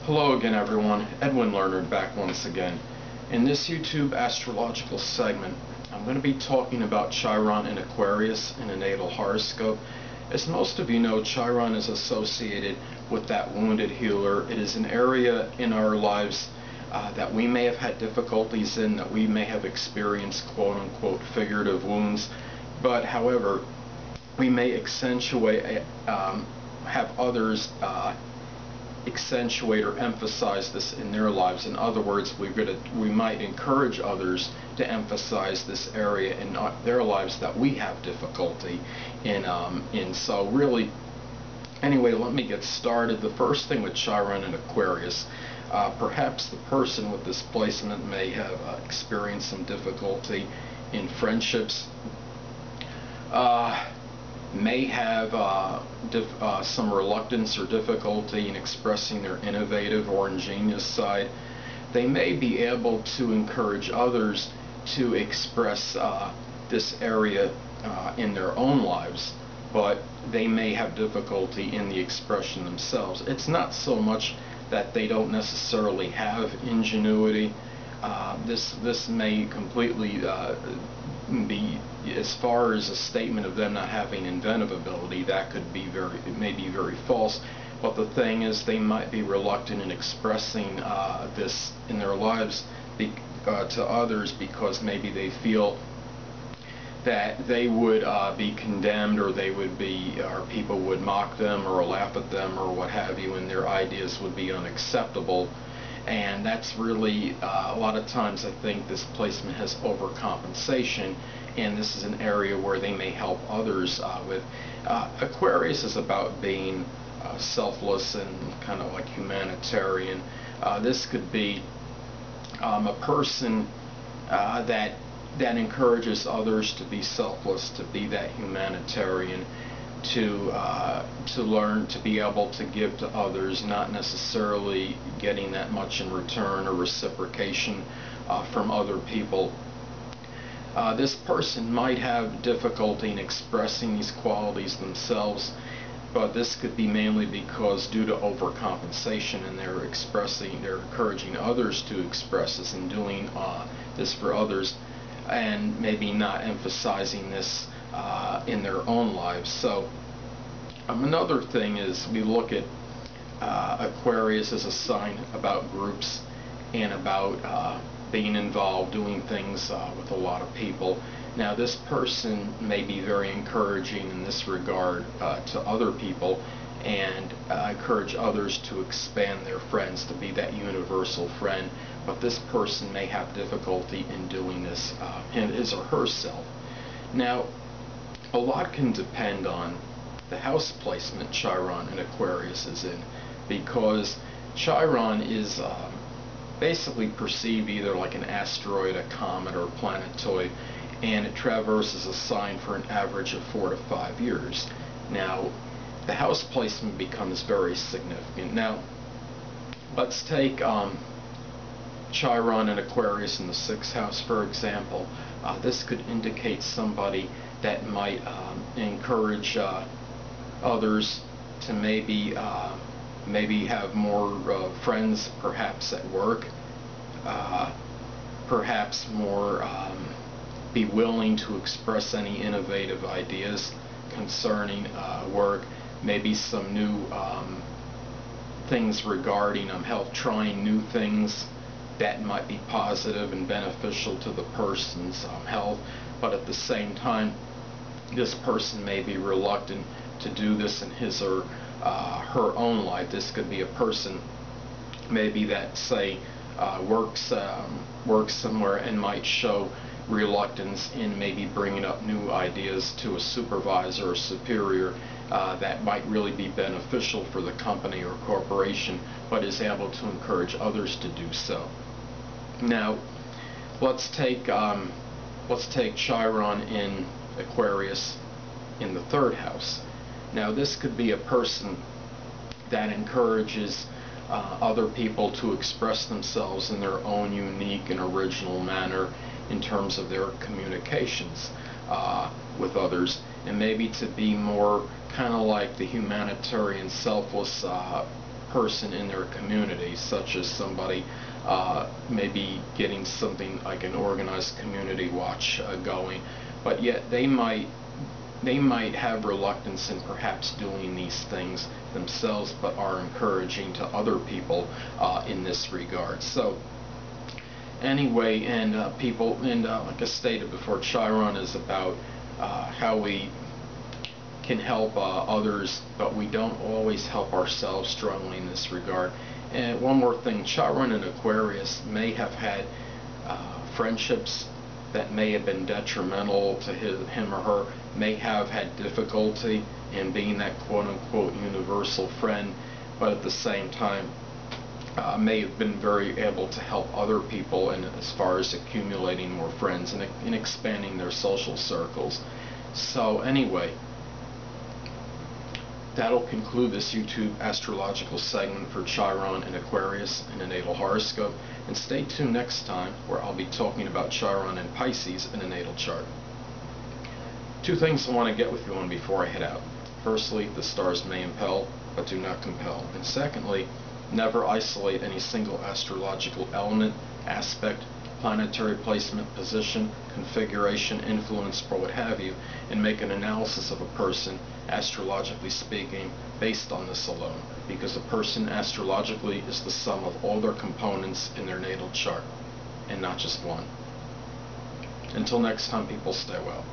Hello again everyone, Edwin Learnard back once again. In this YouTube astrological segment, I'm going to be talking about Chiron in Aquarius in a natal horoscope. As most of you know, Chiron is associated with that wounded healer. It is an area in our lives that we may have had difficulties in, that we may have experienced quote-unquote figurative wounds, but however, we may accentuate, have others accentuate or emphasize this in their lives. In other words, we might encourage others to emphasize this area in their lives that we have difficulty in. So really, anyway, let me get started. The first thing with Chiron in Aquarius, perhaps the person with this placement may have experienced some difficulty in friendships, may have some reluctance or difficulty in expressing their innovative or ingenious side. They may be able to encourage others to express this area in their own lives, but they may have difficulty in the expression themselves. It's not so much that they don't necessarily have ingenuity. This may completely be, as far as a statement of them not having inventive ability, that could be it may be very false. But the thing is, they might be reluctant in expressing this in their lives to others because maybe they feel that they would be condemned, or they would be, or people would mock them or laugh at them or what have you, and their ideas would be unacceptable. And that's really, a lot of times I think this placement has overcompensation, and this is an area where they may help others with. Aquarius is about being selfless and kind of like humanitarian. This could be a person that encourages others to be selfless, to be that humanitarian, to learn to be able to give to others, not necessarily getting that much in return or reciprocation from other people. This person might have difficulty in expressing these qualities themselves, but this could be mainly because due to overcompensation, and they're encouraging others to express this and doing this for others, and maybe not emphasizing this in their own lives. So another thing is, we look at Aquarius as a sign about groups and about being involved, doing things with a lot of people. Now this person may be very encouraging in this regard to other people, and encourage others to expand their friends, to be that universal friend, but this person may have difficulty in doing this in his or herself. Now, a lot can depend on the house placement Chiron in Aquarius is in, because Chiron is basically perceived either like an asteroid, a comet, or a planetoid, and it traverses a sign for an average of 4 to 5 years. Now, the house placement becomes very significant. Now, let's take Chiron in Aquarius in the 6th house, for example. This could indicate somebody that might encourage others to maybe have more friends, perhaps at work, perhaps more be willing to express any innovative ideas concerning work, maybe some new things regarding health, trying new things that might be positive and beneficial to the person's health, but at the same time, this person may be reluctant to do this in his or her own life. This could be a person maybe that, say, works somewhere and might show reluctance in maybe bringing up new ideas to a supervisor or superior that might really be beneficial for the company or corporation, but is able to encourage others to do so. Now, let's take Chiron in Aquarius in the 3rd house. Now, this could be a person that encourages other people to express themselves in their own unique and original manner in terms of their communications with others, and maybe to be more kind of like the humanitarian, selfless person in their community, such as somebody maybe getting something like an organized community watch going, but yet they might have reluctance in perhaps doing these things themselves, but are encouraging to other people in this regard. So anyway, and like I stated before, Chiron is about how we can help others, but we don't always help ourselves strongly in this regard. And one more thing, Chiron in Aquarius may have had friendships that may have been detrimental to him or her, may have had difficulty in being that quote-unquote universal friend, but at the same time may have been very able to help other people in as far as accumulating more friends and expanding their social circles. So anyway, that'll conclude this YouTube astrological segment for Chiron in Aquarius in a natal horoscope, and stay tuned next time where I'll be talking about Chiron in Pisces in a natal chart. Two things I want to get with you on before I head out. Firstly, the stars may impel, but do not compel. And secondly, never isolate any single astrological element, aspect, planetary placement, position, configuration, influence, or what have you, and make an analysis of a person, astrologically speaking, based on this alone, because a person astrologically is the sum of all their components in their natal chart, and not just one. Until next time, people, stay well.